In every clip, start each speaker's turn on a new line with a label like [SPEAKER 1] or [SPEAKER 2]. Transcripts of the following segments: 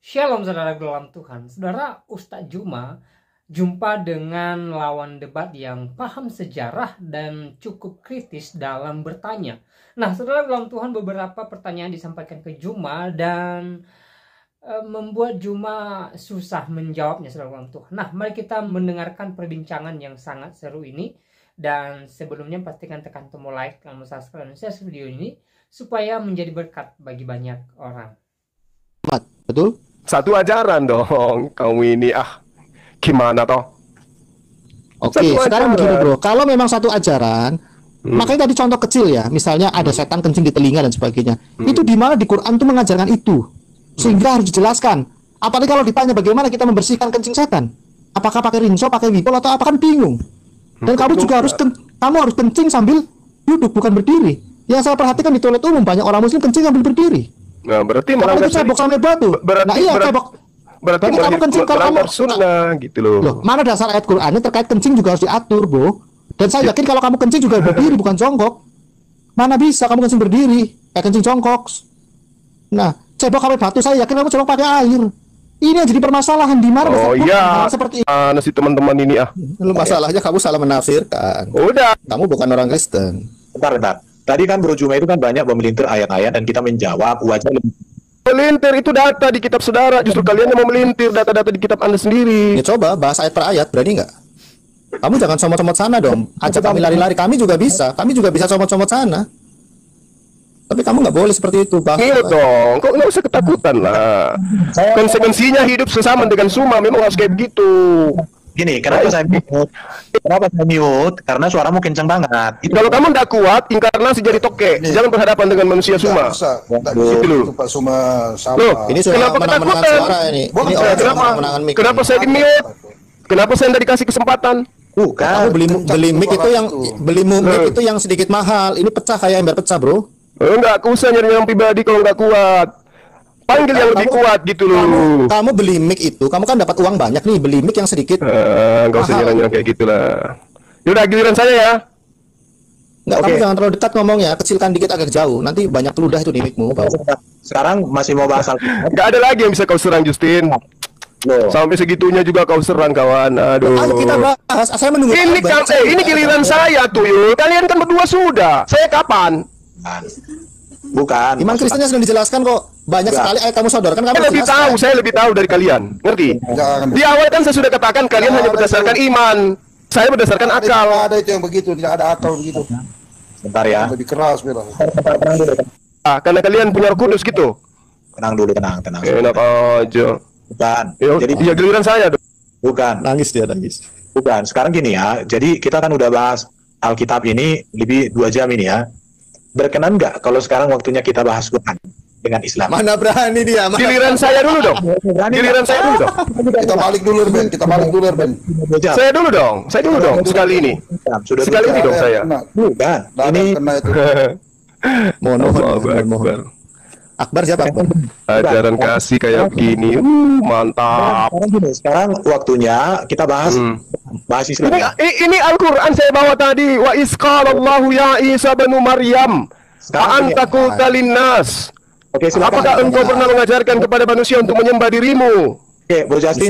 [SPEAKER 1] Shalom saudara dalam Tuhan. Saudara, Ustadz Juma jumpa dengan lawan debat yang paham sejarah dan cukup kritis dalam bertanya. Nah, saudara dalam Tuhan, beberapa pertanyaan disampaikan ke Juma dan membuat Juma susah menjawabnya, saudara dalam Tuhan. Nah, mari kita mendengarkan perbincangan yang sangat seru ini. Dan sebelumnya pastikan tekan tombol like dan subscribe dan share video ini supaya menjadi berkat bagi banyak orang.
[SPEAKER 2] Betul?
[SPEAKER 3] Satu ajaran dong, kamu ini gimana toh?
[SPEAKER 2] Oke, sekarang begini bro, kalau memang satu ajaran, makanya tadi contoh kecil ya, misalnya ada setan kencing di telinga dan sebagainya, itu di mana di Quran tuh mengajarkan itu, sehingga harus dijelaskan. Apalagi kalau ditanya bagaimana kita membersihkan kencing setan, apakah pakai rinso, pakai wipol atau apa, kan bingung. Dan kamu juga harus kencing sambil duduk, bukan berdiri. Yang saya perhatikan di toilet umum banyak orang Muslim kencing sambil berdiri.
[SPEAKER 3] Nah, berarti melanggar
[SPEAKER 2] cebok sampai batu. Berarti kamu kencing kalau kamu
[SPEAKER 3] sunnah gitu loh.
[SPEAKER 2] Mana dasar ayat Qur'annya terkait kencing juga harus diatur, bro. Dan saya yakin kalau kamu kencing juga berdiri bukan jongkok. Mana bisa kamu kencing berdiri, kencing jongkok. Nah, cebok sampai batu saya yakin kamu cebok pakai air. Ini yang jadi permasalahan di mana?
[SPEAKER 3] Oh iya,
[SPEAKER 2] seperti
[SPEAKER 3] nasi teman-teman ini
[SPEAKER 2] Lu masalahnya kamu salah menafsirkan.
[SPEAKER 3] Udah,
[SPEAKER 2] kamu bukan orang Kristen.
[SPEAKER 4] Bentar. Tadi kan Bro Juma itu kan banyak memelintir ayat-ayat dan kita menjawab wajah
[SPEAKER 3] melintir itu data di kitab saudara, justru kalian yang mau melintir data-data di kitab Anda sendiri.
[SPEAKER 2] Ya coba bahas ayat per ayat, berani nggak? Kamu jangan comot-comot sana dong. Ajak kami lari-lari, kami juga bisa comot-comot sana. Tapi kamu nggak boleh seperti itu, Bang.
[SPEAKER 3] Iya dong, kok nggak usah ketakutan lah. Konsekuensinya hidup sesama dengan Suma memang harus kayak begitu.
[SPEAKER 4] Gini, kenapa saya mute? Karena suaramu kencang banget.
[SPEAKER 3] Kalau kamu tidak kuat, inkarnasi jadi toke. Jangan berhadapan dengan manusia Suma.
[SPEAKER 5] Gitu Pak Suma sama.
[SPEAKER 2] Loh, ini
[SPEAKER 3] kenapa ketakutan?
[SPEAKER 2] Suara ini.
[SPEAKER 3] Kenapa saya di mute? Kenapa saya tidak dikasih kesempatan?
[SPEAKER 2] Kamu beli mic itu yang sedikit mahal. Ini pecah kayak ember pecah, bro.
[SPEAKER 3] Enggak, aku usah nyari yang pribadi kalau nggak kuat. Panggil yang lebih kuat gitu loh.
[SPEAKER 2] Kamu beli mic itu, kamu kan dapat uang banyak nih, beli mic yang sedikit.
[SPEAKER 3] Nggak usah nyerang kayak gitulah. Yaudah, giliran saya ya.
[SPEAKER 2] Nggak, kamu jangan terlalu dekat ngomongnya, kecilkan dikit agak jauh. Nanti banyak ludah itu di micmu.
[SPEAKER 4] Sekarang masih mau bahas
[SPEAKER 3] nggak ada lagi yang bisa kau serang, Justin. Sampai segitunya juga kau serang, kawan. Aduh.
[SPEAKER 2] Ayo kita bahas. Saya menunggu.
[SPEAKER 3] Ini giliran saya tuh, yuk. Kalian kan berdua sudah. Saya kapan?
[SPEAKER 4] Bukan.
[SPEAKER 2] Iman Kristennya sudah dijelaskan kok. Banyak sekali ayat kamu sodorkan.
[SPEAKER 3] Saya lebih tahu dari kalian. Ngerti? Di awal kan saya sudah katakan kalian hanya berdasarkan iman. Saya berdasarkan akal.
[SPEAKER 5] Tidak ada itu yang begitu, tidak ada akal begitu.
[SPEAKER 4] Bentar ya.
[SPEAKER 5] Lebih keras bilang.
[SPEAKER 3] Karena kalian punya Roh Kudus gitu.
[SPEAKER 4] Tenang dulu, tenang.
[SPEAKER 3] Enak aja.
[SPEAKER 4] Bukan.
[SPEAKER 3] Jadi dia giliran saya dong.
[SPEAKER 4] Bukan.
[SPEAKER 2] Nangis.
[SPEAKER 4] Bukan. Sekarang gini ya. Jadi kita kan udah bahas Alkitab ini lebih 2 jam ini ya. Berkenan nggak kalau sekarang waktunya kita bahas Quran dengan Islam?
[SPEAKER 2] Mana berani dia?
[SPEAKER 3] Giliran saya dulu dong.
[SPEAKER 5] Kita balik dulu, Ben.
[SPEAKER 3] Saya dulu dong. Sekali ini. Sekali ini dong saya.
[SPEAKER 4] Bukan. Ini
[SPEAKER 2] Mohon. Akbar siapa?
[SPEAKER 3] Ajaran kasih kayak begini. Mantap.
[SPEAKER 4] Sekarang waktunya kita bahas Islam.
[SPEAKER 3] Ini Al-Quran saya bawa tadi. Wa isqalallahu ya Isa bin Maryam anta qulta linnas.
[SPEAKER 4] Oke, silakan.
[SPEAKER 3] Apakah engkau pernah mengajarkan kepada manusia untuk menyembah dirimu?
[SPEAKER 4] Oke, Bro Justin.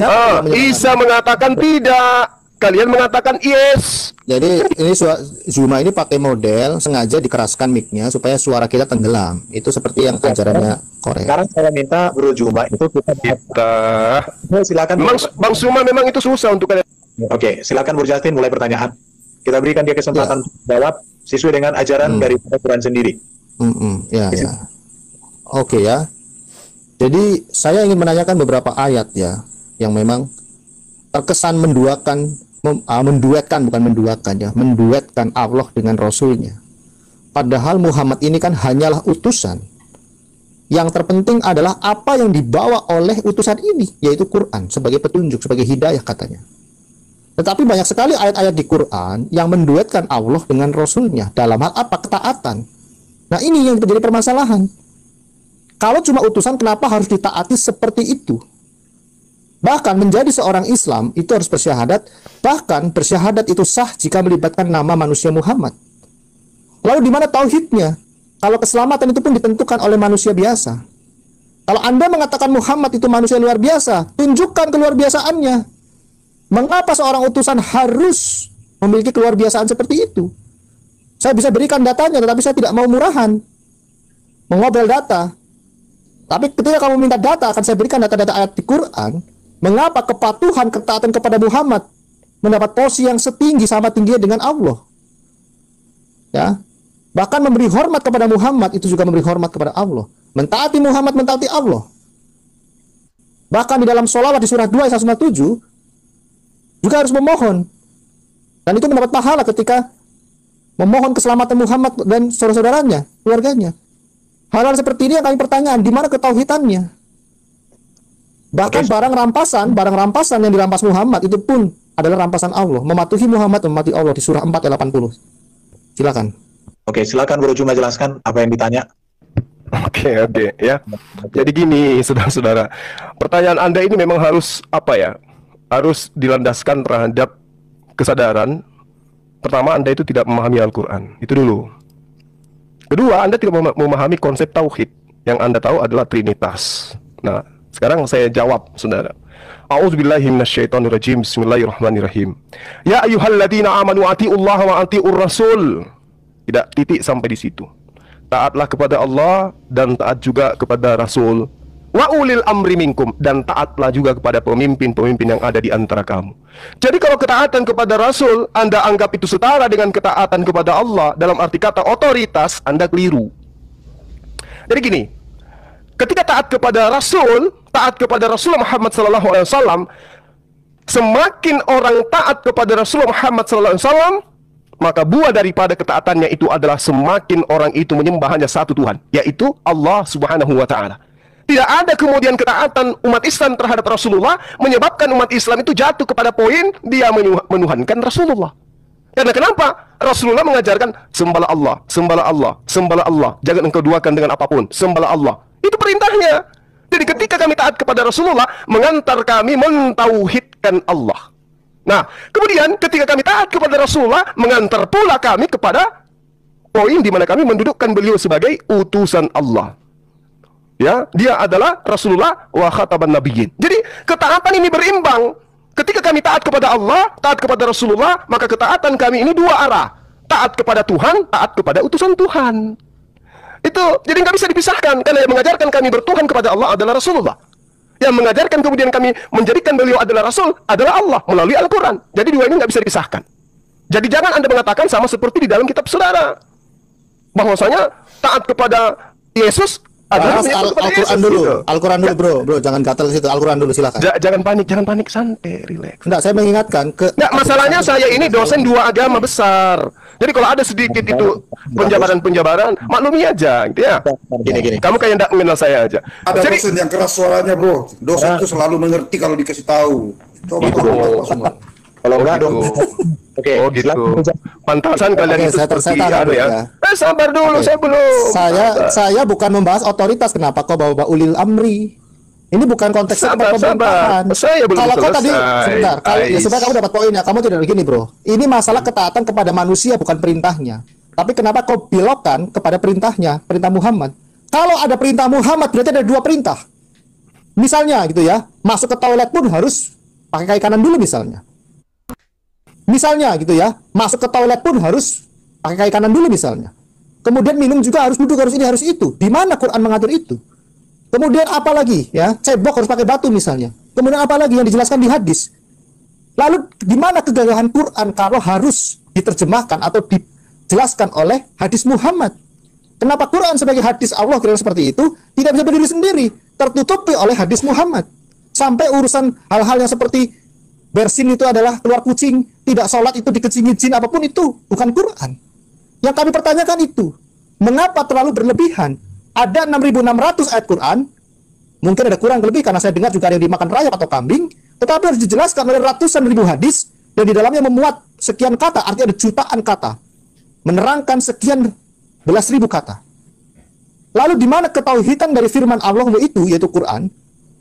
[SPEAKER 3] Isa mengatakan tidak. Kalian mengatakan yes.
[SPEAKER 2] Jadi ini Zuma ini pakai model sengaja dikeraskan mic-nya supaya suara kita tenggelam. Itu seperti yang ajarannya Korea.
[SPEAKER 4] Sekarang saya minta Bro Zuma itu silakan.
[SPEAKER 3] Bang Zuma memang itu susah untuk kalian.
[SPEAKER 4] Oke, silakan Bro Justin mulai pertanyaan. Kita berikan dia kesempatan jawab sesuai dengan ajaran dari Quran sendiri.
[SPEAKER 2] Ya. Oke ya. Jadi saya ingin menanyakan beberapa ayat ya yang memang terkesan menduetkan Allah dengan Rasulnya. Padahal Muhammad ini kan hanyalah utusan. Yang terpenting adalah apa yang dibawa oleh utusan ini, yaitu Quran sebagai petunjuk, sebagai hidayah katanya. Tetapi banyak sekali ayat-ayat di Quran yang menduetkan Allah dengan Rasulnya dalam hal apa? Ketaatan. Nah ini yang menjadi permasalahan. Kalau cuma utusan, kenapa harus ditaati seperti itu? Bahkan menjadi seorang Islam itu harus bersyahadat. Bahkan bersyahadat itu sah jika melibatkan nama manusia Muhammad. Lalu di mana tauhidnya? Kalau keselamatan itu pun ditentukan oleh manusia biasa. Kalau Anda mengatakan Muhammad itu manusia luar biasa, tunjukkan keluar biasaannya. Mengapa seorang utusan harus memiliki keluar biasaan seperti itu? Saya bisa berikan datanya, tetapi saya tidak mau murahan, mengobel data. Tapi ketika kamu minta data, akan saya berikan data-data ayat di Quran. Mengapa kepatuhan, ketaatan kepada Muhammad mendapat posisi yang setinggi sama tingginya dengan Allah? Ya, bahkan memberi hormat kepada Muhammad itu juga memberi hormat kepada Allah. Mentaati Muhammad, mentaati Allah. Bahkan di dalam sholawat di surah 2 ayat 197 juga harus memohon. Dan itu mendapat pahala ketika memohon keselamatan Muhammad dan saudara-saudaranya, keluarganya. Hal-hal seperti ini yang kami pertanyaan, di mana ketauhidannya? Bahkan barang rampasan yang dirampas Muhammad itu pun adalah rampasan Allah. Mematuhi Muhammad, mematuhi Allah di surah 4 ayat 80. Silakan.
[SPEAKER 4] Oke, silakan Bro Juma jelaskan apa yang ditanya.
[SPEAKER 3] Oke, ya. Jadi gini, saudara-saudara, pertanyaan Anda ini memang harus harus dilandaskan terhadap kesadaran. Pertama, Anda itu tidak memahami Al-Quran. Itu dulu. Kedua, Anda tidak memahami konsep tauhid. Yang Anda tahu adalah Trinitas. Nah, sekarang saya jawab, saudara. A'udzubillahi minasyaitonirrajim. Bismillahirrahmanirrahim. Ya ayyuhalladzina amanu atiullaha wa atiur rasul. Tidak titik sampai di situ. Taatlah kepada Allah dan taat juga kepada Rasul. Wa ulil amri minkum, dan taatlah juga kepada pemimpin-pemimpin yang ada di antara kamu. Jadi kalau ketaatan kepada Rasul Anda anggap itu setara dengan ketaatan kepada Allah dalam arti kata otoritas, Anda keliru. Jadi gini, ketika taat kepada Rasul Muhammad SAW, semakin orang taat kepada Rasul Muhammad SAW, maka buah daripada ketaatannya itu adalah semakin orang itu menyembah hanya satu Tuhan, yaitu Allah Subhanahu wa Ta'ala. Tidak ada kemudian ketaatan umat Islam terhadap Rasulullah menyebabkan umat Islam itu jatuh kepada poin dia menuhankan Rasulullah. Karena kenapa? Rasulullah mengajarkan sembahlah Allah, sembahlah Allah, sembahlah Allah, jangan engkau duakan dengan apapun, sembahlah Allah. Itu perintahnya. Jadi ketika kami taat kepada Rasulullah, mengantar kami mentauhidkan Allah. Nah, kemudian ketika kami taat kepada Rasulullah, mengantar pula kami kepada poin di mana kami mendudukkan beliau sebagai utusan Allah. Ya, dia adalah Rasulullah wa khataban nabiyyin. Jadi, ketaatan ini berimbang. Ketika kami taat kepada Allah, taat kepada Rasulullah, maka ketaatan kami ini dua arah. Taat kepada Tuhan, taat kepada utusan Tuhan. Itu, jadi nggak bisa dipisahkan. Karena yang mengajarkan kami bertuhan kepada Allah adalah Rasulullah. Yang mengajarkan kemudian kami menjadikan beliau adalah Rasul adalah Allah melalui Al-Quran. Jadi dua ini nggak bisa dipisahkan. Jadi jangan Anda mengatakan sama seperti di dalam kitab saudara, bahwasanya taat kepada Yesus adalah
[SPEAKER 2] Al-Quran dulu. Gitu. Al-Quran dulu, bro, jangan gatal ke situ. Al-Quran dulu, silakan.
[SPEAKER 3] Jangan panik, santai, relax.
[SPEAKER 2] Enggak, saya mengingatkan
[SPEAKER 3] Enggak, masalahnya saya ini dosen dua agama besar. Jadi kalau ada sedikit itu penjabaran, maklumi aja, gitu ya. Gini. Kamu kayak enggak mengenal saya aja.
[SPEAKER 5] Ada dosen yang keras suaranya, bro. Dosen itu selalu mengerti kalau dikasih tahu. Coba semua.
[SPEAKER 4] Kalau enggak dong. Oke,
[SPEAKER 3] gitu. Pantasan kalian itu seperti
[SPEAKER 2] ya.
[SPEAKER 3] Sabar dulu, saya belum.
[SPEAKER 2] Saya bukan membahas otoritas. Kenapa kau bawa ulil amri? Ini bukan konteksnya
[SPEAKER 3] sabar. Saya belum
[SPEAKER 2] kalau kau tadi
[SPEAKER 3] sebentar,
[SPEAKER 2] supaya kamu dapat poinnya, kamu tidak begini, bro. Ini masalah ketaatan kepada manusia, bukan perintahnya. Tapi kenapa kau belokkan kepada perintahnya, perintah Muhammad? Kalau ada perintah Muhammad, berarti ada dua perintah. Misalnya gitu ya, masuk ke toilet pun harus pakai kaki kanan dulu misalnya. Misalnya gitu ya, masuk ke toilet pun harus pakai kaki kanan dulu misalnya. Kemudian minum juga harus duduk, harus ini, harus itu. Di mana Quran mengatur itu? Kemudian apa lagi ya? Cebok harus pakai batu misalnya. Kemudian apa lagi yang dijelaskan di hadis? Lalu di mana kegagahan Quran kalau harus diterjemahkan atau dijelaskan oleh hadis Muhammad? Kenapa Quran sebagai hadis Allah kira seperti itu tidak bisa berdiri sendiri, tertutupi oleh hadis Muhammad? Sampai urusan hal-hal yang seperti bersin itu adalah keluar kucing, tidak sholat itu dikecingi jin, apapun itu bukan Quran. Yang kami pertanyakan itu, mengapa terlalu berlebihan? Ada 6.600 ayat Quran, mungkin ada kurang lebih karena saya dengar juga ada yang dimakan rayap atau kambing, tetapi harus dijelaskan oleh ratusan ribu hadis, dan di dalamnya memuat sekian kata, artinya ada jutaan kata, menerangkan sekian belas ribu kata. Lalu di mana ketauhidan dari firman Allah itu, yaitu Quran,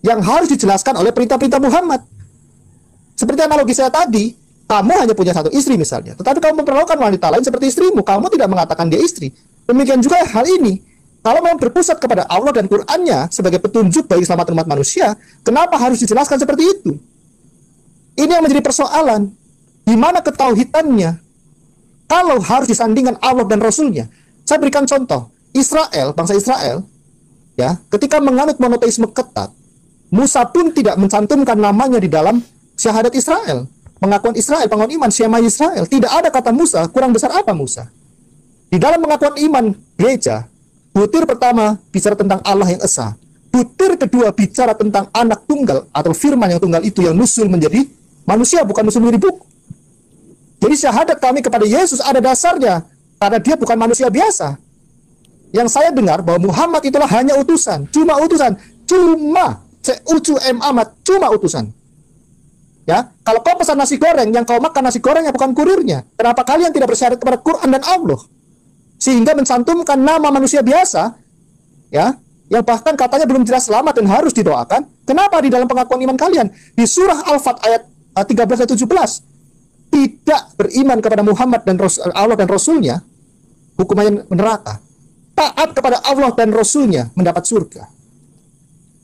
[SPEAKER 2] yang harus dijelaskan oleh perintah-perintah Muhammad? Seperti analogi saya tadi, kamu hanya punya satu istri misalnya, tetapi kamu memperlakukan wanita lain seperti istrimu, kamu tidak mengatakan dia istri. Demikian juga hal ini. Kalau memang berpusat kepada Allah dan Qur'annya sebagai petunjuk bagi keselamatan umat manusia, kenapa harus dijelaskan seperti itu? Ini yang menjadi persoalan. Di mana ketauhidannya? Kalau harus disandingkan Allah dan Rasulnya. Saya berikan contoh. Israel, bangsa Israel, ya, ketika menganut monoteisme ketat, Musa pun tidak mencantumkan namanya di dalam syahadat Israel, pengakuan Israel, pengakuan iman, Shema Israel. Tidak ada kata Musa, kurang besar apa Musa? Di dalam pengakuan iman gereja, butir pertama bicara tentang Allah yang esa. Butir kedua bicara tentang anak tunggal atau firman yang tunggal itu yang nusul menjadi manusia, bukan nusul menjadi buku. Jadi syahadat kami kepada Yesus ada dasarnya, karena dia bukan manusia biasa. Yang saya dengar bahwa Muhammad itulah hanya utusan, cuma amat, cuma utusan. Ya, kalau kau pesan nasi goreng, yang kau makan nasi gorengnya bukan kurirnya. Kenapa kalian tidak bersyarat kepada Quran dan Allah? Sehingga mencantumkan nama manusia biasa, ya, yang bahkan katanya belum jelas selamat dan harus didoakan. Kenapa di dalam pengakuan iman kalian di surah Al-Fat ayat 13 dan 17 tidak beriman kepada Muhammad dan Allah dan Rasulnya, hukumannya neraka. Taat kepada Allah dan Rasulnya mendapat surga.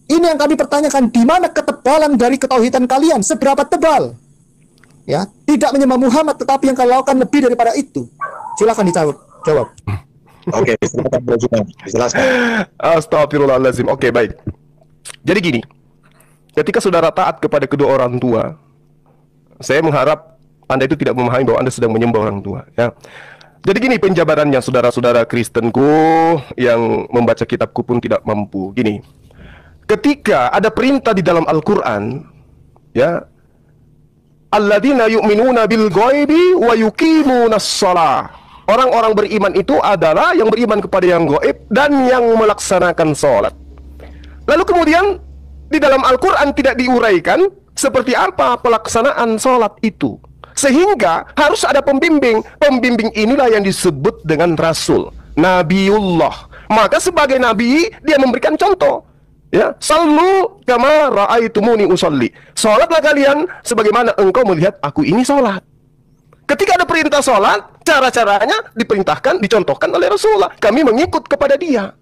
[SPEAKER 2] Ini yang kami pertanyakan, di mana ketebalan dari ketauhidan kalian? Seberapa tebal? Ya, tidak menyembah Muhammad, tetapi yang kalian lakukan lebih daripada itu. Silakan jawab.
[SPEAKER 4] Oke, jelaskan.
[SPEAKER 3] Astagfirullahaladzim. Oke, baik. Jadi gini, ketika saudara taat kepada kedua orang tua, saya mengharap Anda itu tidak memahami bahwa Anda sedang menyembah orang tua. Ya. Jadi gini penjabarannya, saudara-saudara Kristenku yang membaca kitabku pun tidak mampu. Gini, ketika ada perintah di dalam Al-Quran, ya, alladzina yu'minuna bil ghaibi wa yuqimunas shalah. Orang-orang beriman itu adalah yang beriman kepada yang gaib dan yang melaksanakan sholat. Lalu kemudian di dalam Al-Quran tidak diuraikan seperti apa pelaksanaan sholat itu, sehingga harus ada pembimbing. Pembimbing inilah yang disebut dengan Rasul, Nabiullah. Maka sebagai Nabi dia memberikan contoh. Ya, sallu kama ra'aitumuni usolli. Sholatlah kalian sebagaimana engkau melihat aku ini sholat. Ketika ada perintah sholat, cara-caranya diperintahkan, dicontohkan oleh Rasulullah. Kami mengikut kepada dia.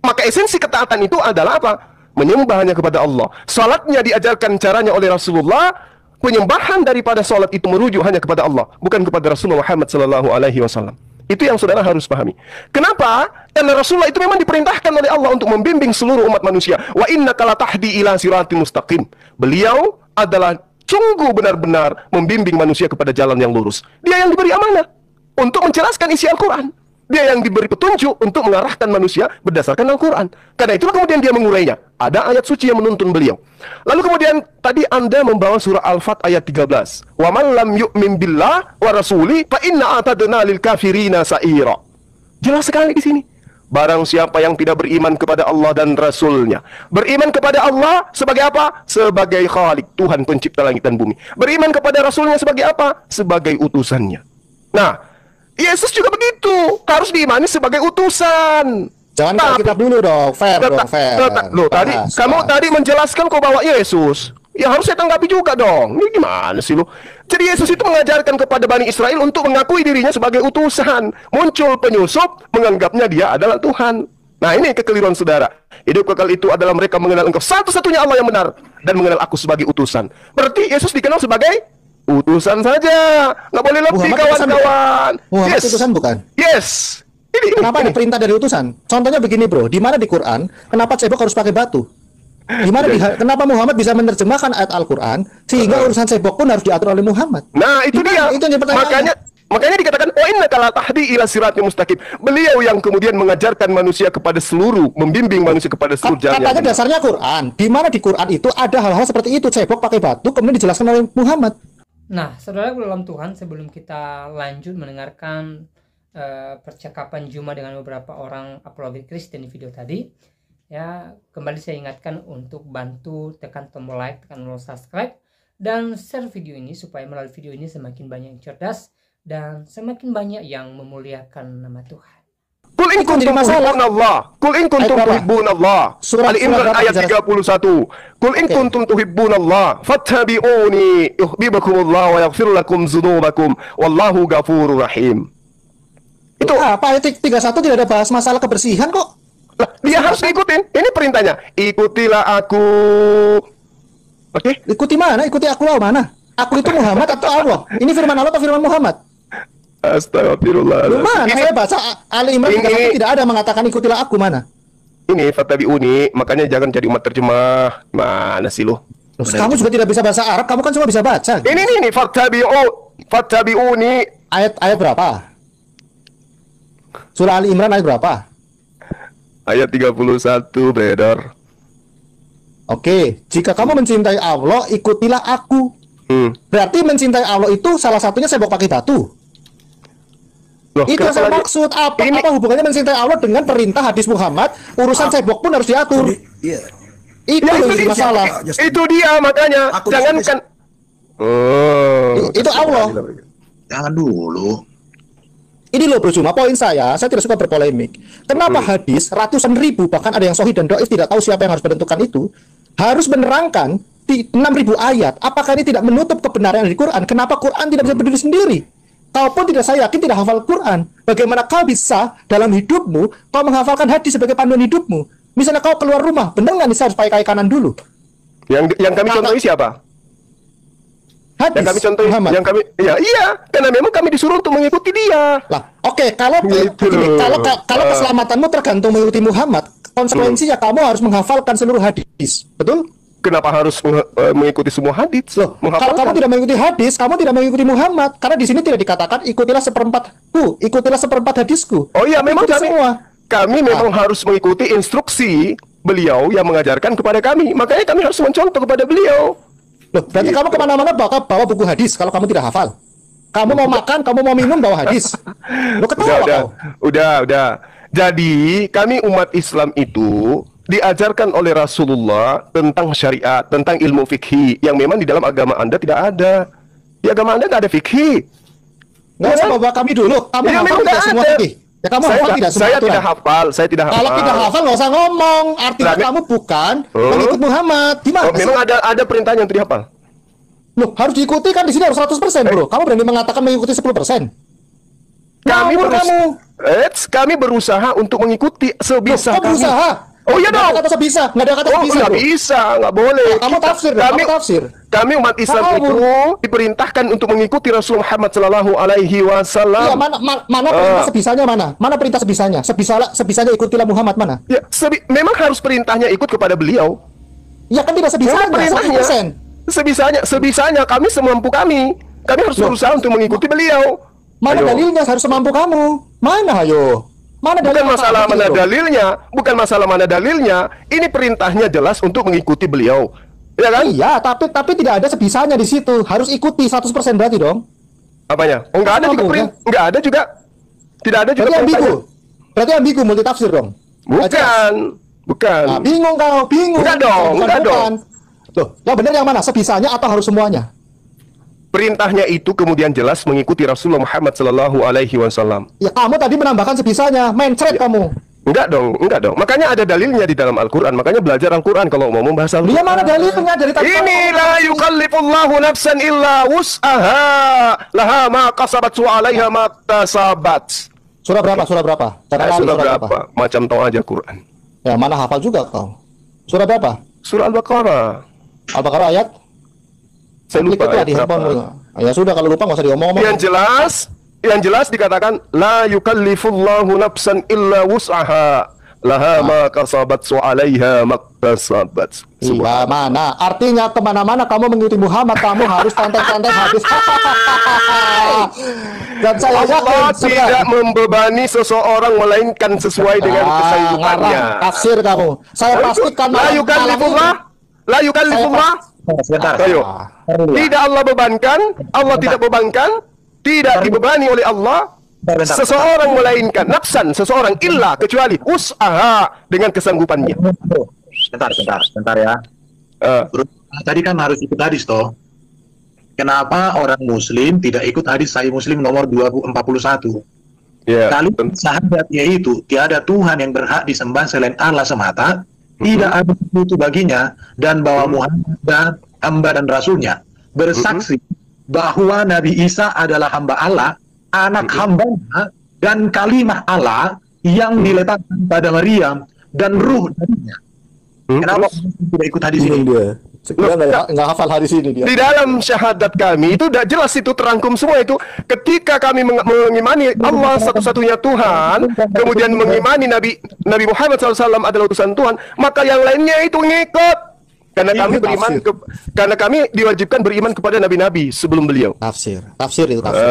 [SPEAKER 3] Maka esensi ketaatan itu adalah apa? Menyembahnya kepada Allah. Sholatnya diajarkan caranya oleh Rasulullah. Penyembahan daripada sholat itu merujuk hanya kepada Allah, bukan kepada Rasulullah Muhammad SAW. Itu yang saudara harus pahami. Kenapa? Karena Rasulullah itu memang diperintahkan oleh Allah untuk membimbing seluruh umat manusia. Wa innaka latahdi ila siratin mustaqim. Beliau adalah sungguh benar-benar membimbing manusia kepada jalan yang lurus. Dia yang diberi amanah untuk menjelaskan isi Al-Quran. Dia yang diberi petunjuk untuk mengarahkan manusia berdasarkan Al-Quran. Karena itulah kemudian dia mengurainya. Ada ayat suci yang menuntun beliau. Lalu kemudian tadi Anda membawa surah Al-Fat ayat 13. Wa man lam yu'min billah wa rasuli fa inna atadna lil kafirina sa'ira. Jelas sekali di sini. Barang siapa yang tidak beriman kepada Allah dan Rasulnya, beriman kepada Allah sebagai apa? Sebagai Khalik, Tuhan pencipta langit dan bumi. Beriman kepada Rasulnya sebagai apa? Sebagai utusannya. Nah, Yesus juga begitu, harus diimani sebagai utusan.
[SPEAKER 2] Jangan kalau kitab dulu dong, fair.
[SPEAKER 3] Loh, kamu tadi menjelaskan kau bawa Yesus. Ya harus saya tanggapi juga dong. Ini gimana sih lo? Jadi Yesus itu mengajarkan kepada Bani Israel untuk mengakui dirinya sebagai utusan. Muncul penyusup menganggapnya dia adalah Tuhan. Nah ini kekeliruan saudara. Hidup kekal itu adalah mereka mengenal engkau satu-satunya Allah yang benar dan mengenal aku sebagai utusan. Berarti Yesus dikenal sebagai utusan saja. Nggak boleh lebih kawan-kawan.
[SPEAKER 2] Muhammad utusan bukan?
[SPEAKER 3] Yes.
[SPEAKER 2] Kenapa ada perintah dari utusan? Contohnya begini bro, di mana di Quran kenapa cebok harus pakai batu? Kenapa Muhammad bisa menerjemahkan ayat Al-Quran sehingga urusan cebok pun harus diatur oleh Muhammad?
[SPEAKER 3] Nah itu dia. Itu makanya dikatakan wa innaka la tahdi ila siratal mustaqim. Beliau yang kemudian mengajarkan manusia kepada seluruh, membimbing manusia kepada seluruh jalan.
[SPEAKER 2] Katanya dasarnya Quran. Di mana di Quran itu ada hal-hal seperti itu, cebok pakai batu kemudian dijelaskan oleh Muhammad.
[SPEAKER 1] Nah, saudara dalam Tuhan, sebelum kita lanjut mendengarkan percakapan Juma dengan beberapa orang apologet Kristen di video tadi, ya kembali saya ingatkan untuk bantu tekan tombol like, tekan tombol subscribe, dan share video ini supaya melalui video ini semakin banyak yang cerdas dan semakin banyak yang memuliakan nama Tuhan.
[SPEAKER 3] Qul in kuntum tuhibbunallah. Qul in kuntum tuhibbunallah. Ali Imran ayat 31. Qul in kuntum tuhibbunallah fattabi'uni yuhibbukumullah wa yaghfir lakum dzunubakum wallahu ghafurur rahim.
[SPEAKER 2] Itu apa? Ayat 31 tidak ada bahas masalah kebersihan kok.
[SPEAKER 3] Lah, dia harus ikutin. Ini perintahnya. Ikutilah aku. Oke?
[SPEAKER 2] Ikuti mana? Ikuti aku mana? Aku itu Muhammad atau Allah? Ini firman Allah atau firman Muhammad?
[SPEAKER 3] Astagfirullah.
[SPEAKER 2] Lu mana? Saya baca Ali Imran 31 tidak ada mengatakan ikutilah aku mana?
[SPEAKER 3] Ini fattabi'uni, makanya jangan jadi umat terjemah. Mana sih lu?
[SPEAKER 2] Loh, kamu juga tidak bisa bahasa Arab, kamu kan cuma bisa baca.
[SPEAKER 3] Ini fattabi'uni.
[SPEAKER 2] Ayat berapa? Surah Ali Imran ayat berapa?
[SPEAKER 3] Ayat 31, brother.
[SPEAKER 2] Oke, jika kamu mencintai Allah, ikutilah aku. Berarti mencintai Allah itu salah satunya sebok pakai batu.
[SPEAKER 3] Loh,
[SPEAKER 2] Itu yang saya maksud. Apa hubungannya mencintai Allah dengan perintah hadis Muhammad? Urusan sebok pun harus diatur.
[SPEAKER 5] Iya.
[SPEAKER 2] Itu
[SPEAKER 3] Ya,
[SPEAKER 2] yang
[SPEAKER 3] itu
[SPEAKER 2] jadi
[SPEAKER 3] dia.
[SPEAKER 2] masalah.
[SPEAKER 3] Itu dia makanya.
[SPEAKER 5] Aku
[SPEAKER 3] Jangankan.
[SPEAKER 2] Itu Allah.
[SPEAKER 4] Jangan dulu.
[SPEAKER 2] Ini loh Bro Juma, poin saya tidak suka berpolemik. Kenapa hadis ratusan ribu, bahkan ada yang sahih dan dhaif, tidak tahu siapa yang harus menentukan itu, harus menerangkan di 6.000 ayat. Apakah ini tidak menutup kebenaran di Quran? Kenapa Quran tidak bisa berdiri sendiri? Kalaupun tidak, saya yakin tidak hafal Quran. Bagaimana kau bisa dalam hidupmu kau menghafalkan hadis sebagai panduan hidupmu? Misalnya kau keluar rumah, benar nggak nih saya harus pakai kaki kanan dulu?
[SPEAKER 3] Yang kami contohi siapa?
[SPEAKER 2] Hadis
[SPEAKER 3] Yang kami contohi,
[SPEAKER 2] Muhammad.
[SPEAKER 3] iya, karena memang kami disuruh untuk mengikuti dia.
[SPEAKER 2] Lah, oke, kalau
[SPEAKER 3] Gitu
[SPEAKER 2] begini,
[SPEAKER 3] loh.
[SPEAKER 2] kalau keselamatanmu tergantung mengikuti Muhammad, konsekuensinya kamu harus menghafalkan seluruh hadis, betul?
[SPEAKER 3] Kenapa harus mengikuti semua hadis?
[SPEAKER 2] Loh, kalau
[SPEAKER 3] Menghafalkan.
[SPEAKER 2] kamu tidak mengikuti hadis, kamu tidak mengikuti Muhammad, karena di sini tidak dikatakan ikutilah seperempatku, ikutilah seperempat hadisku.
[SPEAKER 3] Oh iya,
[SPEAKER 2] Tapi
[SPEAKER 3] memang
[SPEAKER 2] ikuti
[SPEAKER 3] kami
[SPEAKER 2] semua.
[SPEAKER 3] kami memang harus mengikuti instruksi beliau yang mengajarkan kepada kami. Makanya kami harus mencontoh kepada beliau.
[SPEAKER 2] Loh, berarti kamu kemana-mana bawa buku hadis kalau kamu tidak hafal. Kamu mau makan, kamu mau minum bawa hadis. Lo ketawa kau.
[SPEAKER 3] Udah. Jadi kami umat Islam itu diajarkan oleh Rasulullah tentang syariat, tentang ilmu fikih yang memang di dalam agama Anda tidak ada. Di agama Anda nggak ada fikih.
[SPEAKER 2] Nggak usah bawa kami dulu. Kamu
[SPEAKER 3] Ya,
[SPEAKER 2] hafal
[SPEAKER 3] memang
[SPEAKER 2] tidak
[SPEAKER 3] nggak
[SPEAKER 2] semua
[SPEAKER 3] ada.
[SPEAKER 2] fikih? Ya kamu hafal tidak semua
[SPEAKER 3] Saya
[SPEAKER 2] aturan?
[SPEAKER 3] tidak hafal.
[SPEAKER 2] Kalau tidak hafal nggak usah ngomong. Artinya
[SPEAKER 3] Lah,
[SPEAKER 2] kamu bukan mengikut Muhammad. Gimana
[SPEAKER 3] Oh,
[SPEAKER 2] sih?
[SPEAKER 3] memang ada perintah yang tidak hafal.
[SPEAKER 2] Loh, harus diikuti kan di sini harus 100%, Bro. Kamu berani mengatakan mengikuti 10%?
[SPEAKER 3] Kami berusaha untuk mengikuti sebisa
[SPEAKER 2] Kamu
[SPEAKER 3] kami.
[SPEAKER 2] berusaha.
[SPEAKER 3] Oh iya
[SPEAKER 2] Nggak
[SPEAKER 3] dong.
[SPEAKER 2] ada kata sebisa, nggak ada kata sebisa,
[SPEAKER 3] Nggak
[SPEAKER 2] Bro.
[SPEAKER 3] bisa, nggak boleh.
[SPEAKER 2] Kamu tafsir,
[SPEAKER 3] kami,
[SPEAKER 2] kamu tafsir.
[SPEAKER 3] Kami umat Islam
[SPEAKER 2] Kamu.
[SPEAKER 3] itu diperintahkan untuk mengikuti Rasul Muhammad Sallallahu Alaihi Wasallam.
[SPEAKER 2] Iya, mana perintah sebisanya mana? Mana perintah sebisanya? Sebisanya ikutilah Muhammad mana?
[SPEAKER 3] Ya, memang harus perintahnya ikut kepada beliau.
[SPEAKER 2] Ya kan tidak sebisanya,
[SPEAKER 3] Perintahnya
[SPEAKER 2] 100%.
[SPEAKER 3] sebisanya kami semampu kami. Kami harus berusaha untuk mengikuti beliau.
[SPEAKER 2] Mana
[SPEAKER 3] Ayo.
[SPEAKER 2] dalilnya harus semampu kamu? Mana ayo? Mana
[SPEAKER 3] Bukan
[SPEAKER 2] dalilnya?
[SPEAKER 3] masalah mana dalilnya, bukan masalah mana dalilnya. Ini perintahnya jelas untuk mengikuti beliau. Ya kan?
[SPEAKER 2] Iya, tapi tidak ada sebisanya di situ. Harus ikuti 100% berarti dong.
[SPEAKER 3] Apanya? Oh, enggak ada juga
[SPEAKER 2] Mampu, ya?
[SPEAKER 3] enggak ada juga. Tidak ada juga
[SPEAKER 2] Berarti ambigu.
[SPEAKER 3] perintahnya.
[SPEAKER 2] Berarti ambigu multitafsir dong. Nggak jelas.
[SPEAKER 3] Bukan.
[SPEAKER 2] Nah, bingung kau, bingung.
[SPEAKER 3] Enggak dong, enggak dong.
[SPEAKER 2] Loh, yang benar yang mana? Sebisanya atau harus semuanya?
[SPEAKER 3] Perintahnya itu kemudian jelas mengikuti Rasulullah Muhammad Sallallahu Alaihi Wasallam.
[SPEAKER 2] Ya kamu tadi menambahkan sebisanya, mencret kamu.
[SPEAKER 3] Enggak dong. Makanya ada dalilnya di dalam Al-Quran. Makanya belajar Al-Quran kalau mau membahas
[SPEAKER 2] Dia
[SPEAKER 3] Al-Quran.
[SPEAKER 2] mana dalilnya dari tadi?
[SPEAKER 3] Ini la yukallifullahu nafsan illa wus'aha laha ma kasabat wa 'alaiha ma tasabat.
[SPEAKER 2] Surah berapa? Surah berapa? Jangan
[SPEAKER 3] Surah berapa? Macam tahu aja Quran.
[SPEAKER 2] Ya mana hafal juga kau. Surah berapa?
[SPEAKER 3] Surah Al-Baqarah.
[SPEAKER 2] Al-Baqarah ayat?
[SPEAKER 3] Saya lupa
[SPEAKER 2] Klik itu
[SPEAKER 3] ayat
[SPEAKER 2] di handphone.
[SPEAKER 3] berapa.
[SPEAKER 2] Ya sudah kalau lupa nggak usah diomong-omong.
[SPEAKER 3] Yang jelas dikatakan la yukallifullahu nafsan illa wus'aha laha ma kasabat wa 'alaiha ma tasabat.
[SPEAKER 2] Iya mana? Artinya kemana-mana kamu mengikuti Muhammad, kamu harus tenteng-tenteng hadis. Dan saya yakin
[SPEAKER 3] Allah tidak membebani seseorang melainkan sesuai dengan kesanggupannya.
[SPEAKER 2] ngarang tafsir kamu. Saya pastikan
[SPEAKER 3] La yukallifullah, la yukallifullah.
[SPEAKER 4] Sebentar.
[SPEAKER 3] Ayo. Tidak Allah bebankan, Allah tidak bebankan, tidak dibebani oleh Allah seseorang melainkan nafsan seseorang illa kecuali usaha dengan kesanggupannya.
[SPEAKER 4] Sebentar ya. Tadi kan harus ikut hadis toh. Kenapa orang Muslim tidak ikut hadis Sahih Muslim nomor 241?
[SPEAKER 3] Ya.
[SPEAKER 4] Kali sahabatnya itu tiada Tuhan yang berhak disembah selain Allah semata, tidak ada itu baginya, dan bahwa Muhammad dan hamba dan rasulnya bersaksi bahwa Nabi Isa adalah hamba Allah, anak hambanya, dan kalimah Allah yang diletakkan pada Maryam, dan ruh darinya. Kenapa tidak ikut hadis ini?
[SPEAKER 2] Dia. Sekarang nggak hafal hadis ini dia.
[SPEAKER 3] Di dalam syahadat kami itu udah jelas, itu terangkum semua itu. Ketika kami mengimani Allah satu-satunya Tuhan, kemudian mengimani Nabi Muhammad SAW adalah utusan Tuhan, maka yang lainnya itu ngikut. Karena kami beriman karena kami diwajibkan beriman kepada nabi-nabi sebelum beliau.
[SPEAKER 2] Tafsir itu tafsir.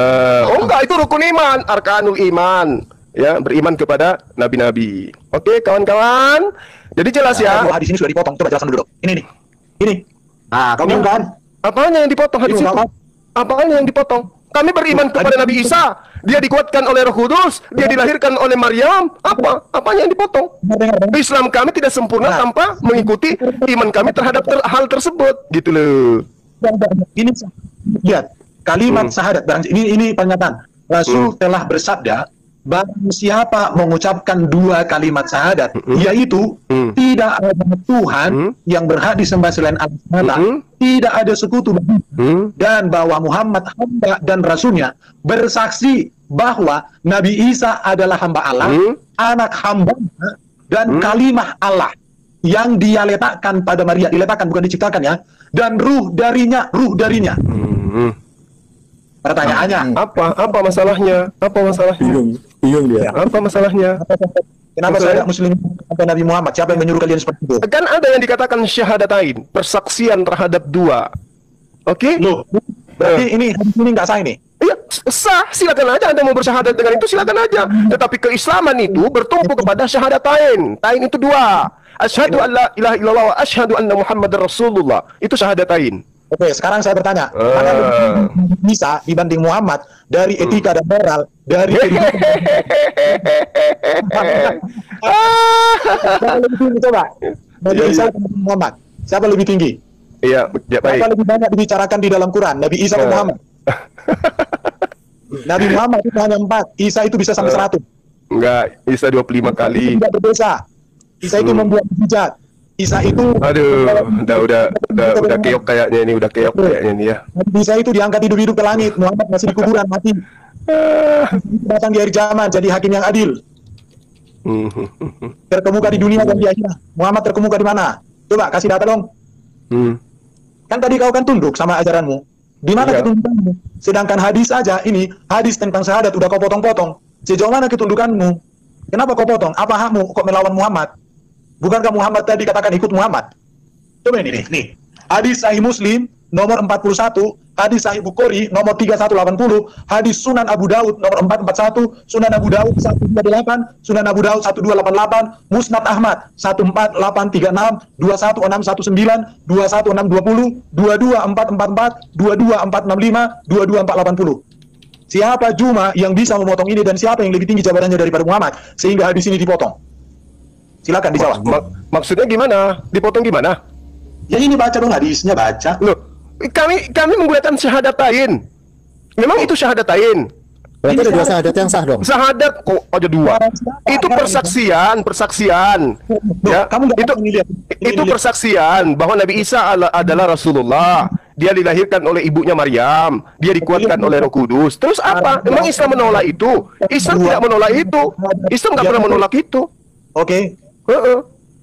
[SPEAKER 3] Oh enggak, itu rukun iman, arkanul iman. Ya, beriman kepada nabi-nabi. Oke, kawan-kawan. Jadi jelas ya.
[SPEAKER 4] Hadis ini sudah dipotong. Coba jelaskan dulu. Ini. Nah, kau bingung kan?
[SPEAKER 3] Apanya yang dipotong hadis itu? Apanya yang dipotong? Kami beriman kepada Nabi Isa. Dia dikuatkan oleh Roh Kudus. Dia dilahirkan oleh Maryam. Apanya yang dipotong? Islam kami tidak sempurna tanpa mengikuti iman kami terhadap hal tersebut. Gitu loh.
[SPEAKER 4] Ini lihat kalimat syahadat. Ini pernyataan. Rasul telah bersabda, barang siapa mengucapkan 2 kalimat syahadat, yaitu tidak ada Tuhan yang berhak disembah selain Allah, tidak ada sekutu baginya, dan bahwa Muhammad hamba dan rasulnya, bersaksi bahwa Nabi Isa adalah hamba Allah, anak hambanya, dan kalimah Allah yang dia letakkan pada Maria, diletakkan bukan diciptakan ya, dan ruh darinya. Pertanyaannya,
[SPEAKER 3] apa masalahnya?
[SPEAKER 2] Bingung dia.
[SPEAKER 3] Apa masalahnya?
[SPEAKER 4] Kenapa saya Muslim atau Nabi Muhammad? Siapa yang menyuruh kalian seperti itu?
[SPEAKER 3] Kan ada yang dikatakan syahadatain, persaksian terhadap 2. Oke?
[SPEAKER 4] Loh, berarti ini nggak sah ini?
[SPEAKER 3] Iya, sah. Silakan aja Anda mau bersyahadat dengan itu, silakan aja. Tetapi keislaman itu bertumpu kepada syahadatain. Tain itu 2. Asyhadu an la ilaha illallah wa asyhadu anna Muhammadar Rasulullah. Itu syahadatain.
[SPEAKER 4] Oke, sekarang saya bertanya, mana lebih bisa dibanding Muhammad dari etika dan moral, dari siapa lebih tinggi coba? Nabi Isa atau Muhammad? Siapa lebih tinggi?
[SPEAKER 3] Iya, ya, baik.
[SPEAKER 4] Siapa lebih banyak dibicarakan di dalam Quran? Nabi Isa atau Muhammad? Nabi Muhammad itu hanya 4, Isa itu bisa sampai 100.
[SPEAKER 3] Enggak, Isa 25 kali.
[SPEAKER 4] Tidak berdosa. Isa itu membuat mujizat. Isa itu,
[SPEAKER 3] aduh, udah keok kayaknya ini, ya.
[SPEAKER 4] Isa itu diangkat hidup-hidup ke langit. Muhammad masih di kuburan mati. Datang di akhir zaman jadi hakim yang adil. Terkemuka di dunia dan di akhirat. Muhammad terkemuka di mana? Coba kasih data dong. Kan tadi kau kan tunduk sama ajaranmu. Di mana ketundukanmu? Sedangkan hadis aja ini, hadis tentang syahadat udah kau potong-potong. Sejauh mana ketundukanmu? Kenapa kau potong? Apa hakmu kok melawan Muhammad? Bukankah Muhammad tadi katakan ikut Muhammad? Coba ini nih. Hadis Sahih Muslim nomor 41, hadis Sahih Bukhari nomor 3180, hadis Sunan Abu Daud nomor 441, Sunan Abu Daud 128, Sunan Abu Daud 1288, Musnad Ahmad 14836, 21619, 21620, 22444, 22465, 22480. Siapa Juma yang bisa memotong ini dan siapa yang lebih tinggi jabatannya daripada Muhammad sehingga hadis ini dipotong? Silakan dijawab.
[SPEAKER 3] Maksudnya gimana? Dipotong gimana?
[SPEAKER 4] Ya ini baca dong hadisnya, baca.
[SPEAKER 3] Loh, kami menggunakan syahadatain. Memang itu syahadatain.
[SPEAKER 2] Berarti ada 2 syahadat yang sah dong.
[SPEAKER 3] Syahadat kok ada 2. Itu persaksian. Ya, itu persaksian bahwa Nabi Isa adalah Rasulullah. Dia dilahirkan oleh ibunya Maryam. Dia dikuatkan oleh Roh Kudus. Terus apa? Memang Islam menolak itu? Islam tidak menolak itu. Islam nggak pernah menolak itu.
[SPEAKER 4] Oke.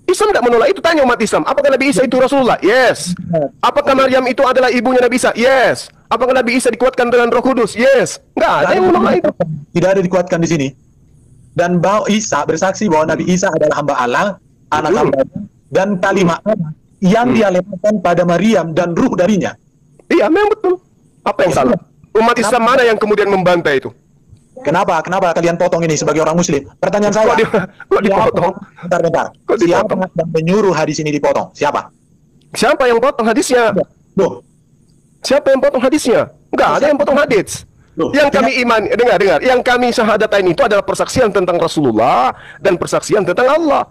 [SPEAKER 3] Islam tidak menolak itu. Tanya umat Islam, apakah Nabi Isa itu Rasulullah? Yes. Apakah Maryam itu adalah ibunya Nabi Isa? Yes. Apakah Nabi Isa dikuatkan dengan Roh Kudus? Yes. Nggak ada yang menolak itu.
[SPEAKER 4] Tidak ada dikuatkan di sini. Dan bahwa Isa bersaksi bahwa Nabi Isa adalah hamba Allah, anak hamba, dan kalimat Allah yang dia lemparkan pada Maryam dan ruh darinya.
[SPEAKER 3] Iya, memang betul. Apa yang salah? Umat Islam mana yang kemudian membantai itu?
[SPEAKER 4] Kenapa kalian potong ini sebagai orang Muslim? Pertanyaan saya.
[SPEAKER 3] Kok dipotong?
[SPEAKER 4] Bentar. Siapa yang menyuruh hadis ini dipotong? Siapa?
[SPEAKER 3] Siapa yang potong hadisnya?
[SPEAKER 4] Loh.
[SPEAKER 3] Siapa yang potong hadisnya? Enggak ada yang potong hadis.
[SPEAKER 4] Loh,
[SPEAKER 3] yang kami iman, dengar. Yang kami syahadatain itu adalah persaksian tentang Rasulullah dan persaksian tentang Allah.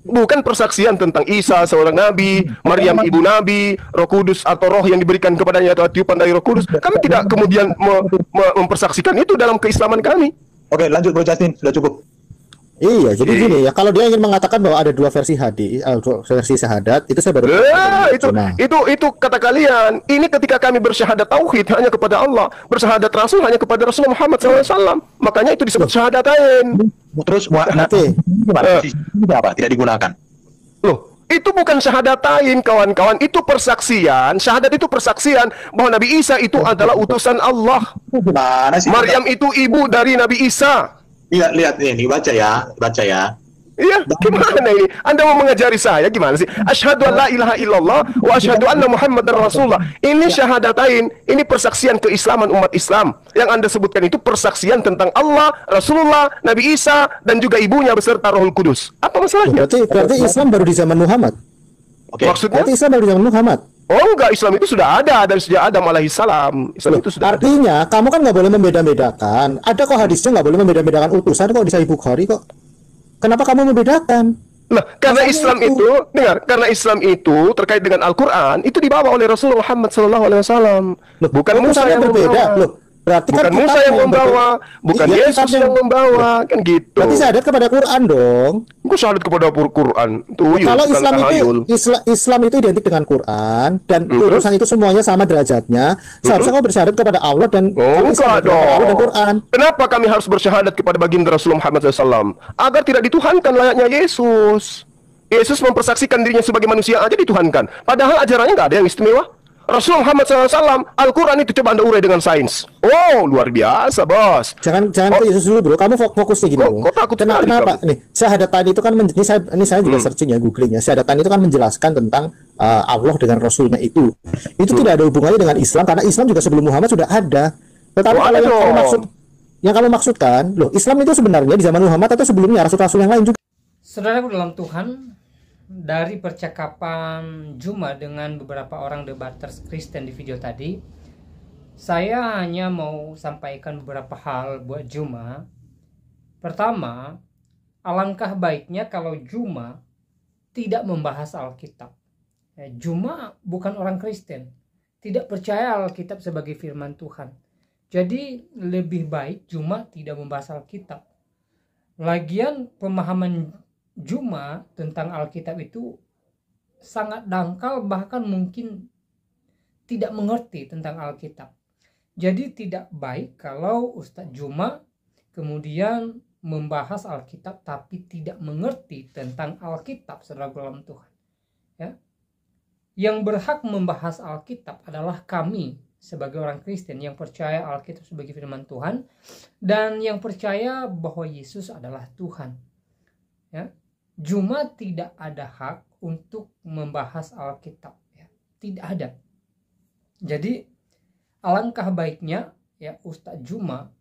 [SPEAKER 3] Bukan persaksian tentang Isa seorang nabi, Maryam ibu nabi, Roh Kudus atau roh yang diberikan kepadanya atau tiupan dari Roh Kudus. Kami tidak kemudian mempersaksikan itu dalam keislaman kami.
[SPEAKER 4] Oke, lanjut Bro Justin, sudah cukup.
[SPEAKER 2] Iya, jadi gini ya, kalau dia ingin mengatakan bahwa ada dua versi hadis, dua versi syahadat, itu saya baru
[SPEAKER 3] Itu kata kalian. Ini ketika kami bersyahadat tauhid hanya kepada Allah, bersyahadat Rasul hanya kepada Rasulullah Muhammad SAW. Makanya itu disebut syahadatain.
[SPEAKER 4] Terus
[SPEAKER 2] Nanti.
[SPEAKER 4] gimana? Apa? Tidak digunakan.
[SPEAKER 3] Loh, itu bukan syahadatain, kawan-kawan. Itu persaksian. Syahadat itu persaksian bahwa Nabi Isa itu adalah utusan Allah.
[SPEAKER 4] Gimana sih?
[SPEAKER 3] Maryam itu ibu dari Nabi Isa.
[SPEAKER 4] Lihat ini, baca ya.
[SPEAKER 3] Iya, gimana ini? Anda mau mengajari saya gimana sih? Asyhadu an la ilaha illallah wa asyhadu anna Muhammadar Rasulullah. Ini syahadatain, ini persaksian keislaman umat Islam. Yang Anda sebutkan itu persaksian tentang Allah, Rasulullah, Nabi Isa, dan juga ibunya beserta Rohul Kudus. Apa masalahnya?
[SPEAKER 2] Berarti Islam baru di zaman Muhammad.
[SPEAKER 4] Oke.
[SPEAKER 3] Maksudnya?
[SPEAKER 2] Berarti Islam baru di zaman Muhammad.
[SPEAKER 3] Oh enggak, Islam itu sudah ada dari sejak Adam alaihissalam. Islam itu sudah ada.
[SPEAKER 2] Artinya, kamu kan nggak boleh membeda-bedakan. Ada kok hadisnya nggak boleh membeda-bedakan utusan kok di Sahih Bukhari kok. Kenapa kamu membedakan?
[SPEAKER 3] Nah, karena
[SPEAKER 2] Masalahnya
[SPEAKER 3] Islam
[SPEAKER 2] itu.
[SPEAKER 3] itu, dengar, karena Islam itu terkait dengan Al-Quran itu dibawa oleh Rasulullah Muhammad SAW.
[SPEAKER 2] Loh,
[SPEAKER 3] Bukan Musa
[SPEAKER 2] utusannya
[SPEAKER 3] yang
[SPEAKER 2] berbeda.
[SPEAKER 3] membawa.
[SPEAKER 2] Loh, berarti
[SPEAKER 3] Bukan
[SPEAKER 2] kan
[SPEAKER 3] Musa
[SPEAKER 2] kitabnya
[SPEAKER 3] yang membawa, bukan
[SPEAKER 2] Iya,
[SPEAKER 3] Yesus
[SPEAKER 2] kitabnya.
[SPEAKER 3] yang membawa, kan gitu.
[SPEAKER 2] Berarti syahadat kepada Quran dong.
[SPEAKER 3] Gue syahadat kepada Quran. Tuyul,
[SPEAKER 2] Kalau
[SPEAKER 3] bukan
[SPEAKER 2] Islam itu
[SPEAKER 3] tahayul.
[SPEAKER 2] Islam itu identik dengan Quran dan urusan itu semuanya sama derajatnya. Seharusnya kamu bersyahadat kepada Allah dan kamu
[SPEAKER 3] Enggak
[SPEAKER 2] bersyahadat kepada Allah dan
[SPEAKER 3] dong.
[SPEAKER 2] Quran.
[SPEAKER 3] Kenapa kami harus bersyahadat kepada baginda Rasulullah Muhammad SAW? Agar tidak dituhankan layaknya Yesus. Yesus mempersaksikan dirinya sebagai manusia aja dituhankan. Padahal ajarannya nggak ada yang istimewa. Rasulullah Muhammad SAW, Al-Quran itu coba Anda urai dengan sains. Oh, luar biasa, bos.
[SPEAKER 2] Jangan ke Yesus dulu, bro. Kamu fokusnya gini, bro.
[SPEAKER 3] Kok takut sekali
[SPEAKER 2] Kenapa?
[SPEAKER 3] kamu?
[SPEAKER 2] Nih, syahadatan itu kan ini saya juga searching ya, googling ya. Syahadatan itu kan menjelaskan tentang Allah dengan Rasulnya itu. Itu tidak ada hubungannya dengan Islam karena Islam juga sebelum Muhammad sudah ada. Tetapi
[SPEAKER 3] Oh,
[SPEAKER 2] kalau
[SPEAKER 3] ada dong.
[SPEAKER 2] yang kamu maksudkan, loh, Islam itu sebenarnya di zaman Muhammad atau sebelumnya rasul-rasul yang lain juga.
[SPEAKER 1] Saudaraku dalam Tuhan, dari percakapan Juma dengan beberapa orang debaters Kristen di video tadi, saya hanya mau sampaikan beberapa hal buat Juma. Pertama, alangkah baiknya kalau Juma tidak membahas Alkitab. Juma bukan orang Kristen, tidak percaya Alkitab sebagai firman Tuhan. Jadi lebih baik Juma tidak membahas Alkitab. Lagian pemahaman Juma tentang Alkitab itu sangat dangkal, bahkan mungkin tidak mengerti tentang Alkitab. Jadi tidak baik kalau Ustadz Juma kemudian membahas Alkitab tapi tidak mengerti tentang Alkitab, saudara dalam Tuhan. Ya. Yang berhak membahas Alkitab adalah kami sebagai orang Kristen yang percaya Alkitab sebagai firman Tuhan dan yang percaya bahwa Yesus adalah Tuhan. Ya. Juma tidak ada hak untuk membahas Alkitab, ya. Tidak ada. Jadi alangkah baiknya ya Ustadz Juma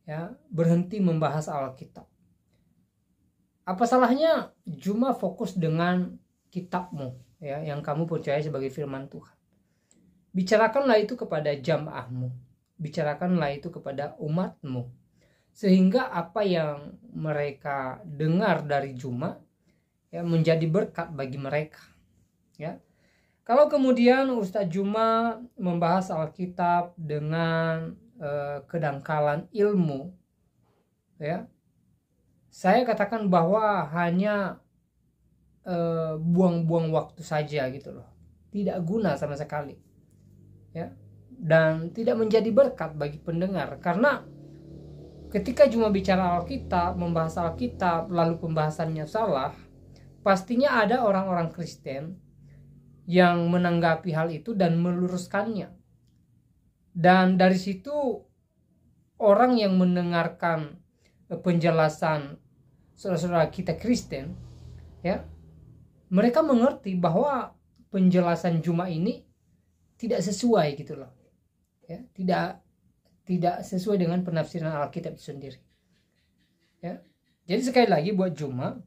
[SPEAKER 1] ya berhenti membahas Alkitab. Apa salahnya Juma fokus dengan kitabmu ya yang kamu percaya sebagai firman Tuhan. Bicarakanlah itu kepada jamaahmu. Bicarakanlah itu kepada umatmu. Sehingga apa yang mereka dengar dari Juma ya menjadi berkat bagi mereka. Ya. Kalau kemudian Ustadz Juma membahas Alkitab dengan kedangkalan ilmu, ya, saya katakan bahwa hanya buang-buang waktu saja gitu loh, tidak guna sama sekali, ya, dan tidak menjadi berkat bagi pendengar karena ketika Juma bicara Alkitab, membahas Alkitab, lalu pembahasannya salah, pastinya ada orang-orang Kristen yang menanggapi hal itu dan meluruskannya. Dan dari situ orang yang mendengarkan penjelasan saudara-saudara kita Kristen, ya, mereka mengerti bahwa penjelasan Juma ini tidak sesuai gitu loh. Ya, tidak sesuai dengan penafsiran Alkitab itu sendiri. Ya. Jadi sekali lagi buat Juma,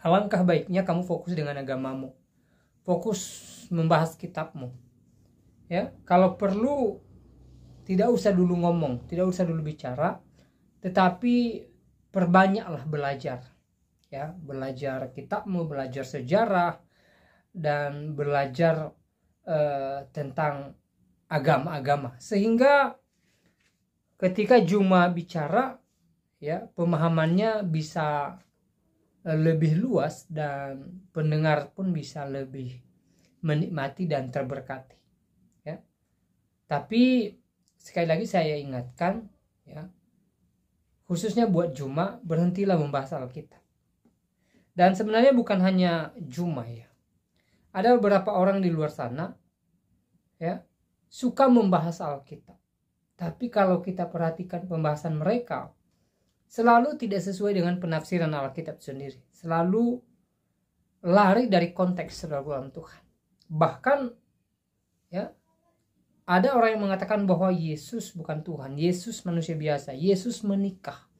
[SPEAKER 1] alangkah baiknya kamu fokus dengan agamamu. Fokus membahas kitabmu. Ya, kalau perlu tidak usah dulu ngomong, tidak usah dulu bicara, tetapi perbanyaklah belajar. Ya, belajar kitabmu, belajar sejarah dan belajar tentang agama-agama sehingga ketika Juma bicara ya pemahamannya bisa lebih luas dan pendengar pun bisa lebih menikmati dan terberkati, ya. Tapi sekali lagi saya ingatkan, ya, khususnya buat Juma, berhentilah membahas Alkitab. Dan sebenarnya bukan hanya Juma, ya. Ada beberapa orang di luar sana, ya, suka membahas Alkitab. Tapi kalau kita perhatikan pembahasan mereka, selalu tidak sesuai dengan penafsiran Alkitab sendiri. Selalu lari dari konteks dalam Tuhan. Bahkan, ya, ada orang yang mengatakan bahwa Yesus bukan Tuhan, Yesus manusia biasa, Yesus menikah,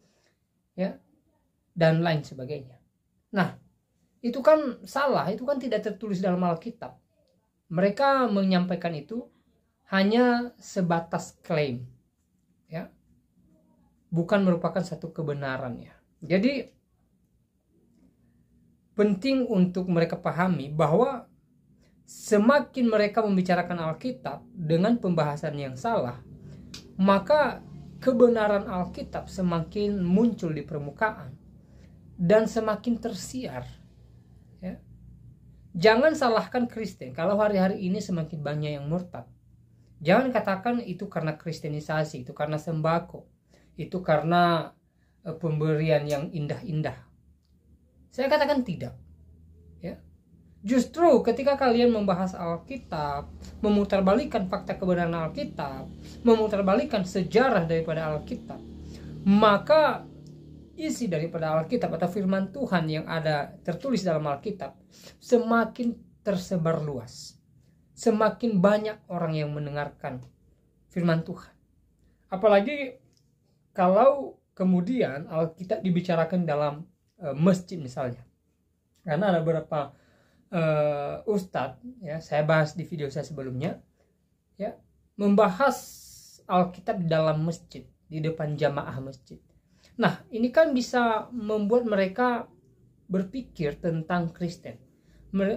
[SPEAKER 1] ya, dan lain sebagainya. Nah, itu kan salah, itu kan tidak tertulis dalam Alkitab. Mereka menyampaikan itu hanya sebatas klaim, ya, bukan merupakan satu kebenaran, ya. Jadi penting untuk mereka pahami bahwa semakin mereka membicarakan Alkitab dengan pembahasan yang salah, maka kebenaran Alkitab semakin muncul di permukaan dan semakin tersiar, ya. Jangan salahkan Kristen kalau hari-hari ini semakin banyak yang murtad. Jangan katakan itu karena kristenisasi, itu karena sembako, itu karena pemberian yang indah-indah. Saya katakan tidak, ya. Justru ketika kalian membahas Alkitab, memutarbalikkan fakta kebenaran Alkitab, memutarbalikkan sejarah daripada Alkitab, maka isi daripada Alkitab atau firman Tuhan yang ada tertulis dalam Alkitab semakin tersebar luas. Semakin banyak orang yang mendengarkan firman Tuhan. Apalagi kalau kemudian Alkitab dibicarakan dalam masjid misalnya. Karena ada beberapa ustadz, ya, saya bahas di video saya sebelumnya, ya, membahas Alkitab di dalam masjid, di depan jamaah masjid. Nah, ini kan bisa membuat mereka berpikir tentang Kristen,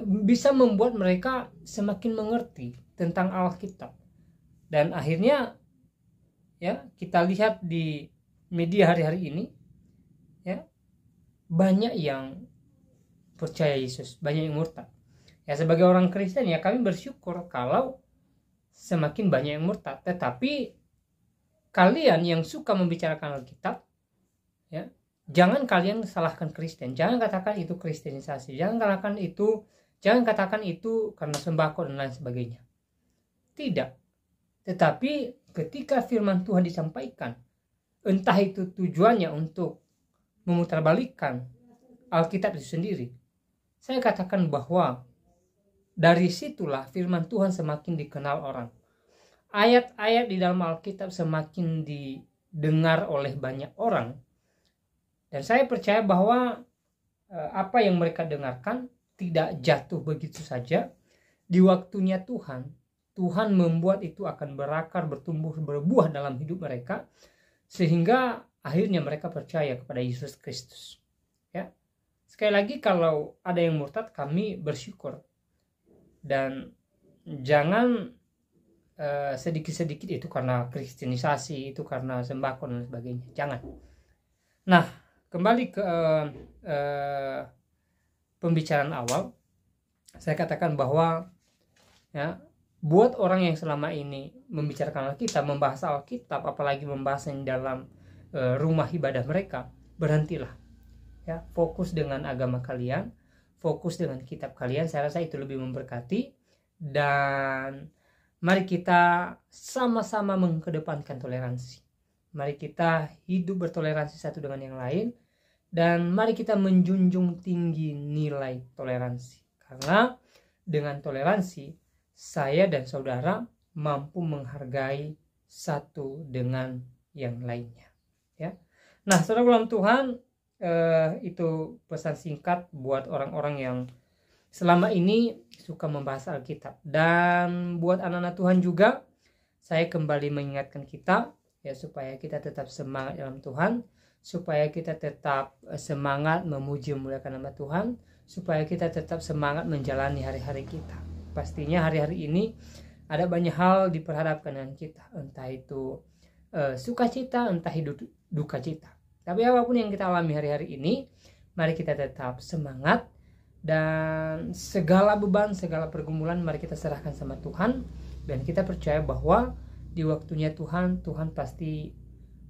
[SPEAKER 1] bisa membuat mereka semakin mengerti tentang Alkitab. Dan akhirnya, ya, kita lihat di media hari-hari ini, ya, banyak yang percaya Yesus, banyak yang murtad. Ya, sebagai orang Kristen, ya, kami bersyukur kalau semakin banyak yang murtad. Tetapi kalian yang suka membicarakan Alkitab, ya, jangan kalian salahkan Kristen. Jangan katakan itu kristenisasi. Jangan katakan itu karena sembako dan lain sebagainya. Tidak. Tetapi ketika firman Tuhan disampaikan, entah itu tujuannya untuk memutarbalikkan Alkitab itu sendiri, saya katakan bahwa dari situlah firman Tuhan semakin dikenal orang. Ayat-ayat di dalam Alkitab semakin didengar oleh banyak orang. Dan saya percaya bahwa apa yang mereka dengarkan tidak jatuh begitu saja. Di waktunya Tuhan membuat itu akan berakar, bertumbuh, berbuah dalam hidup mereka, sehingga akhirnya mereka percaya kepada Yesus Kristus. Ya. Sekali lagi, kalau ada yang murtad, kami bersyukur. Dan jangan sedikit-sedikit itu karena kristenisasi, itu karena sembako dan sebagainya. Jangan. Nah, kembali ke pembicaraan awal, saya katakan bahwa, ya, buat orang yang selama ini membicarakan Alkitab, membahas Alkitab, apalagi membahasnya dalam rumah ibadah mereka, berhentilah. Ya, fokus dengan agama kalian, fokus dengan kitab kalian. Saya rasa itu lebih memberkati. Dan mari kita sama-sama mengedepankan toleransi. Mari kita hidup bertoleransi satu dengan yang lain. Dan mari kita menjunjung tinggi nilai toleransi. Karena dengan toleransi, saya dan saudara mampu menghargai satu dengan yang lainnya. Ya. Nah, saudara dalam Tuhan, itu pesan singkat buat orang-orang yang selama ini suka membahas Alkitab. Dan buat anak-anak Tuhan juga, saya kembali mengingatkan kita, ya, supaya kita tetap semangat dalam Tuhan, supaya kita tetap semangat memuji memuliakan nama Tuhan, supaya kita tetap semangat menjalani hari-hari kita. Pastinya hari-hari ini ada banyak hal diperhadapkan dengan kita, entah itu sukacita, entah itu duka cita. Tapi apapun yang kita alami hari-hari ini, mari kita tetap semangat, dan segala beban, segala pergumulan mari kita serahkan sama Tuhan, dan kita percaya bahwa di waktunya Tuhan pasti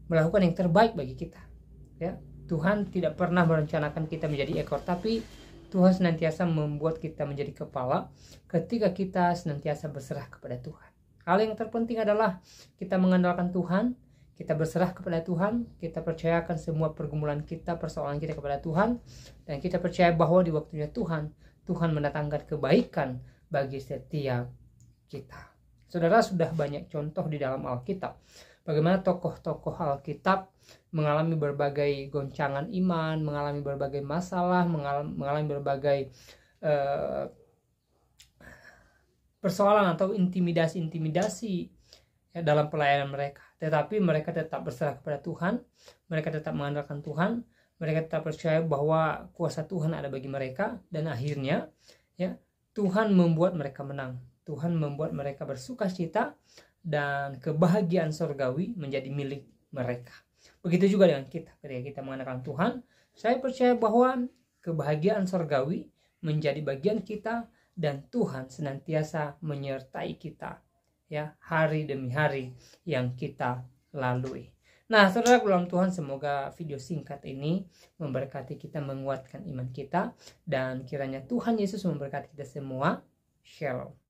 [SPEAKER 1] melakukan yang terbaik bagi kita. Ya, Tuhan tidak pernah merencanakan kita menjadi ekor, tapi Tuhan senantiasa membuat kita menjadi kepala ketika kita senantiasa berserah kepada Tuhan. Hal yang terpenting adalah kita mengandalkan Tuhan, kita berserah kepada Tuhan, kita percayakan semua pergumulan kita, persoalan kita kepada Tuhan, dan kita percaya bahwa di waktunya Tuhan mendatangkan kebaikan bagi setiap kita. Saudara, sudah banyak contoh di dalam Alkitab bagaimana tokoh-tokoh Alkitab mengalami berbagai goncangan iman, mengalami berbagai masalah, mengalami berbagai persoalan atau intimidasi ya, dalam pelayanan mereka. Tetapi mereka tetap berserah kepada Tuhan, mereka tetap mengandalkan Tuhan, mereka tetap percaya bahwa kuasa Tuhan ada bagi mereka, dan akhirnya ya Tuhan membuat mereka menang. Tuhan membuat mereka bersukacita, dan kebahagiaan surgawi menjadi milik mereka. Begitu juga dengan kita, ketika kita mengandalkan Tuhan, saya percaya bahwa kebahagiaan surgawi menjadi bagian kita, dan Tuhan senantiasa menyertai kita ya hari demi hari yang kita lalui. Nah, saudara dalam Tuhan, semoga video singkat ini memberkati kita, menguatkan iman kita, dan kiranya Tuhan Yesus memberkati kita semua. Shalom.